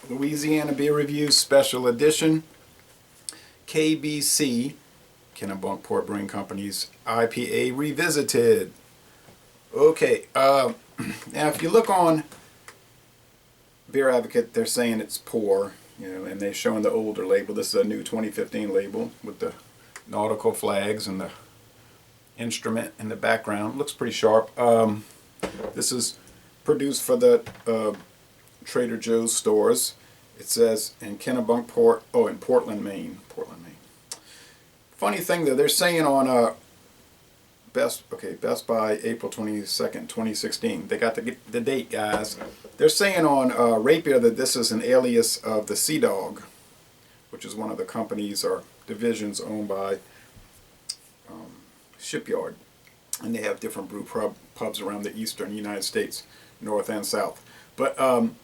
Louisiana Beer Review Special Edition. KBC, Kennebunkport Brewing Company's IPA Revisited. Okay, now if you look on Beer Advocate, they're saying it's poor, and they're showing the older label. This is a new 2015 label with the nautical flags and the instrument in the background. Looks pretty sharp. This is produced for the Trader Joe's stores. It says in Kennebunkport, in Portland, Maine. Funny thing though, they're saying on Best Buy, April 22nd, 2016. They got the date, guys. They're saying on Rapier that this is an alias of the Sea Dog, which is one of the companies or divisions owned by Shipyard, and they have different brew pubs around the eastern United States, north and south. But on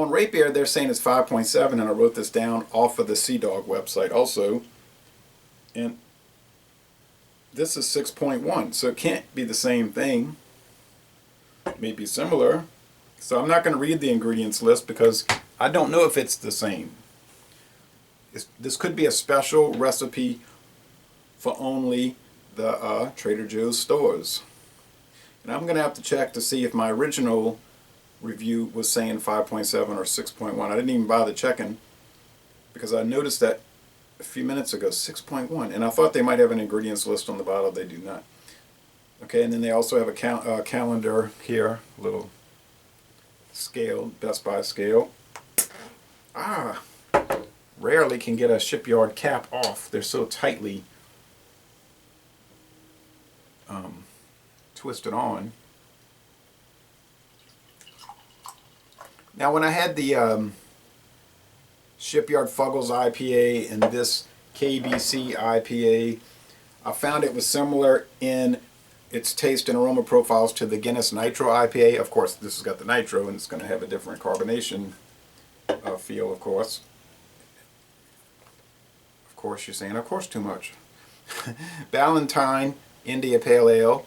Rapier, they're saying it's 5.7, and I wrote this down off of the Sea Dog website also. And this is 6.1, so it can't be the same thing. It may be similar. So I'm not going to read the ingredients list because I don't know if it's the same. This could be a special recipe for only the Trader Joe's stores. And I'm going to have to check to see if my original review was saying 5.7 or 6.1. I didn't even bother checking because I noticed that a few minutes ago, 6.1, and I thought they might have an ingredients list on the bottle. They do not. Okay, and then they also have a calendar here, a little scale, Best Buy scale. Rarely can get a Shipyard cap off. They're so tightly twisted on. Now when I had the Shipyard Fuggles IPA and this KBC IPA, I found it was similar in its taste and aroma profiles to the Guinness Nitro IPA. Of course, this has got the nitro and it's going to have a different carbonation feel, of course. Of course, you're saying, of course, too much. Ballantine India Pale Ale.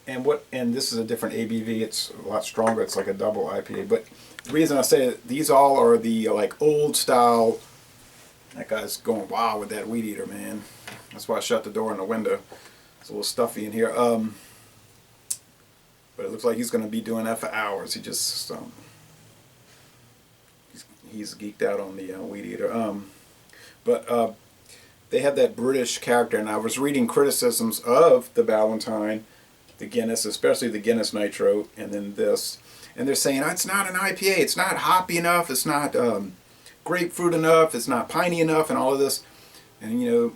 And this is a different ABV. It's a lot stronger. It's like a double IPA. But the reason I say it, these all are the like old style. That guy's going wild with that weed eater, man. That's why I shut the door and the window. It's a little stuffy in here. But it looks like he's going to be doing that for hours. He just he's geeked out on the weed eater. But they have that British character, and I was reading criticisms of the Ballantine, the Guinness, especially the Guinness Nitro, and then this. And they're saying, oh, it's not an IPA, it's not hoppy enough, it's not grapefruit enough, it's not piney enough, and all of this. And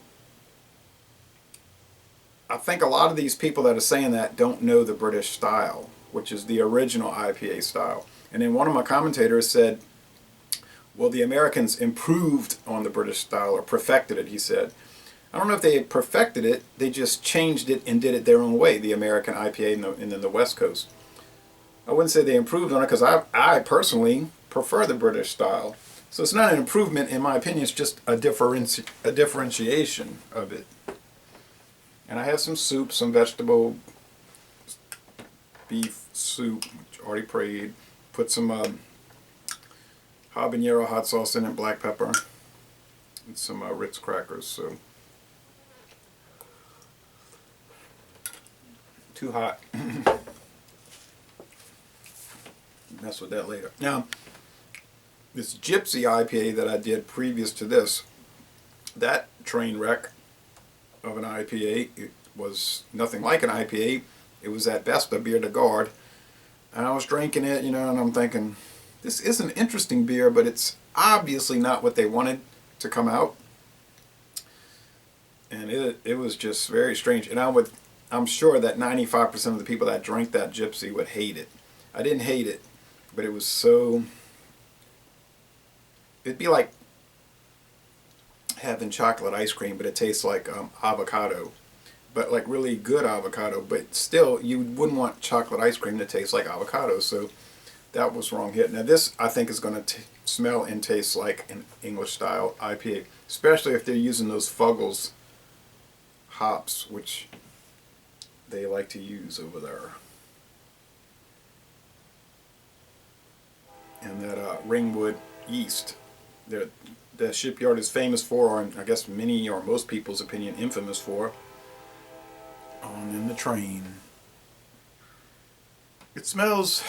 I think a lot of these people that are saying that don't know the British style, which is the original IPA style. And then one of my commentators said, well, the Americans improved on the British style, or perfected it, he said. I don't know if they perfected it, they just changed it and did it their own way, the American IPA and then the West Coast. I wouldn't say they improved on it because I personally prefer the British style. So it's not an improvement in my opinion, it's just a differentiation of it. And I have some soup, some vegetable beef soup, which I already prayed. Put some habanero hot sauce in it, black pepper, and some Ritz crackers. So too hot. Mess with that later. Now, this Gypsy IPA that I did previous to this, that train wreck of an IPA, it was nothing like an IPA. It was at best a beer de garde. And I was drinking it, and I'm thinking, this is an interesting beer, but it's obviously not what they wanted to come out. And it was just very strange. And I'm sure that 95% of the people that drank that Gypsy would hate it. I didn't hate it, but it was so... It'd be like having chocolate ice cream, but it tastes like avocado. But like really good avocado. But still, you wouldn't want chocolate ice cream to taste like avocado. So that was wrong hit. Now this, I think, is going to smell and taste like an English style IPA. Especially if they're using those Fuggles hops, which they like to use over there. and that ringwood yeast that the Shipyard is famous for, or I guess many or most people's opinion, infamous for. On in the train. It smells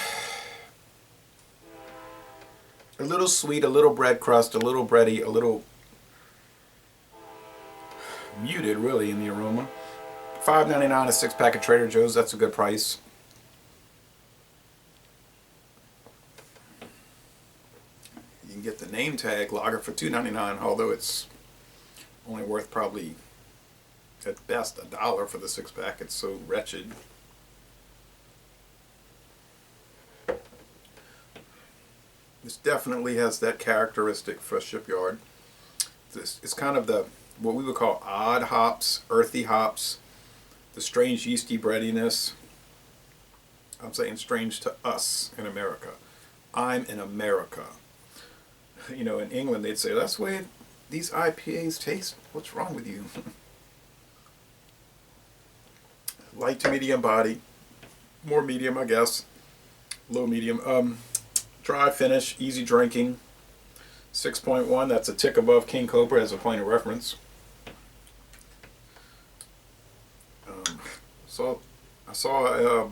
a little sweet, a little bread crust, a little bready, a little muted really in the aroma. $5.99 a 6-pack at Trader Joe's. That's a good price. You can get the name tag lager for $2.99, although it's only worth probably at best $1 for the 6-pack. It's so wretched. This definitely has that characteristic for Shipyard. It's kind of the what we would call odd hops, earthy hops, the strange yeasty breadiness. I'm saying strange to us in America. I'm in America. You know, in England they'd say, that's the way these IPAs taste. What's wrong with you? Light to medium body. More medium, I guess. Low medium. Dry finish, easy drinking. 6.1, that's a tick above King Cobra as a point of reference. I saw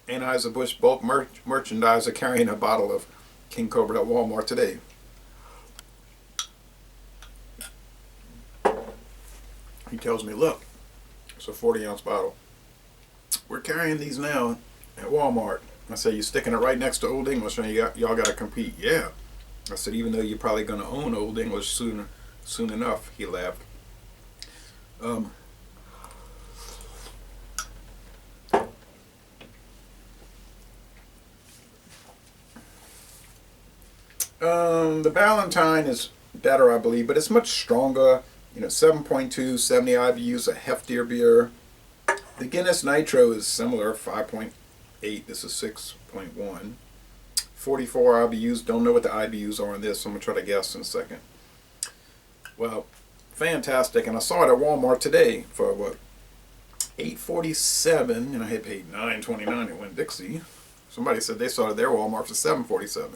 Anheuser-Busch bulk merchandiser carrying a bottle of King Cobra at Walmart today. He tells me, look, it's a 40-ounce bottle. We're carrying these now at Walmart. I said, you're sticking it right next to Old English, and y'all got to compete. Yeah. I said, even though you're probably going to own Old English soon enough. He laughed. The Ballantine is better, I believe, but it's much stronger. You know, 7.2, 70 IBUs, a heftier beer. The Guinness Nitro is similar, 5.8. This is 6.1. 44 IBUs. Don't know what the IBUs are on this, so I'm going to try to guess in a second. Well, fantastic. And I saw it at Walmart today for, what, $8.47, and I had paid $9.29 at Winn-Dixie. Somebody said they saw it at their Walmart for $7.47.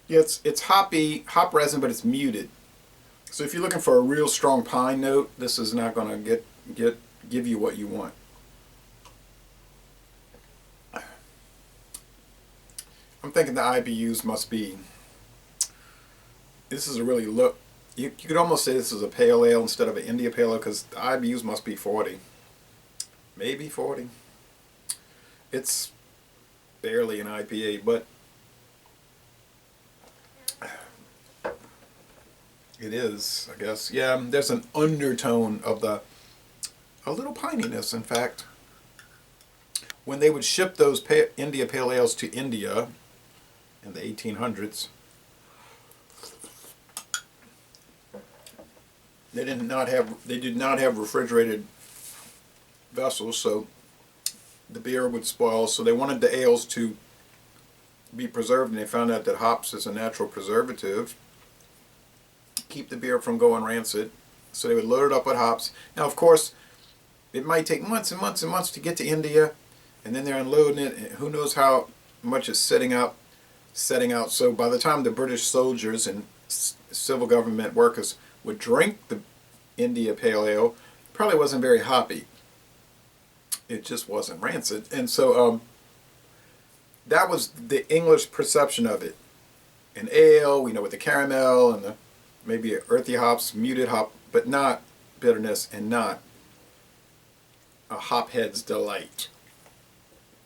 Yeah, it's hoppy, hop resin, but it's muted. So if you're looking for a real strong pine note, this is not going to give you what you want. I'm thinking the IBUs must be. This is a really look. You could almost say this is a pale ale instead of an India pale ale because the IBUs must be 40, maybe 40. It's barely an IPA, but it is, I guess. Yeah, there's an undertone of a little pininess, in fact. When they would ship those India Pale Ales to India in the 1800s, they did not have refrigerated vessels, so the beer would spoil. So they wanted the ales to be preserved, and they found out that hops is a natural preservative. Keep the beer from going rancid, so they would load it up with hops. Now, of course, it might take months and months and months to get to India, and then they're unloading it, and who knows how much is setting out. So by the time the British soldiers and civil government workers would drink the India Pale Ale, it probably wasn't very hoppy. It just wasn't rancid, and so that was the English perception of it. An ale, we know, with the caramel and the maybe earthy hops, muted hop, but not bitterness and not a hophead's delight.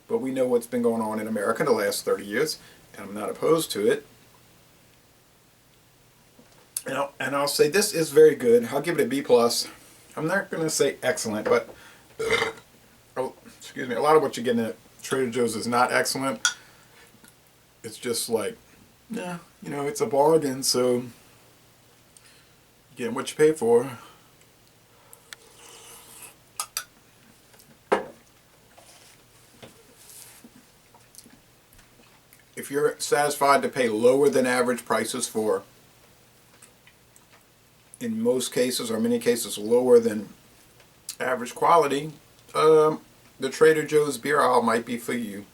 But we know what's been going on in America in the last 30 years, and I'm not opposed to it. And I'll say this is very good. I'll give it a B+. I'm not going to say excellent, but excuse me, a lot of what you get at Trader Joe's is not excellent. It's just like, yeah, you know, it's a bargain, so getting what you pay for. If you're satisfied to pay lower than average prices for, in most cases or many cases, lower than average quality, the Trader Joe's beer aisle might be for you.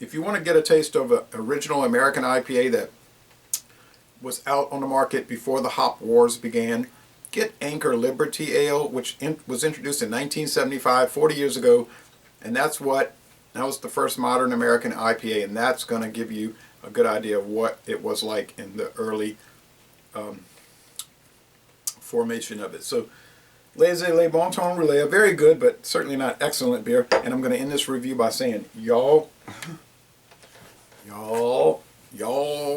If you want to get a taste of an original American IPA that was out on the market before the hop wars began, get Anchor Liberty Ale, which was introduced in 1975, 40 years ago, and that was the first modern American IPA, and that's going to give you a good idea of what it was like in the early formation of it. So, Les Bon Ton Relais, a very good but certainly not excellent beer, and I'm going to end this review by saying, y'all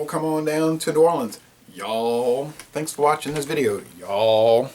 come on down to New Orleans. Y'all, thanks for watching this video. Y'all.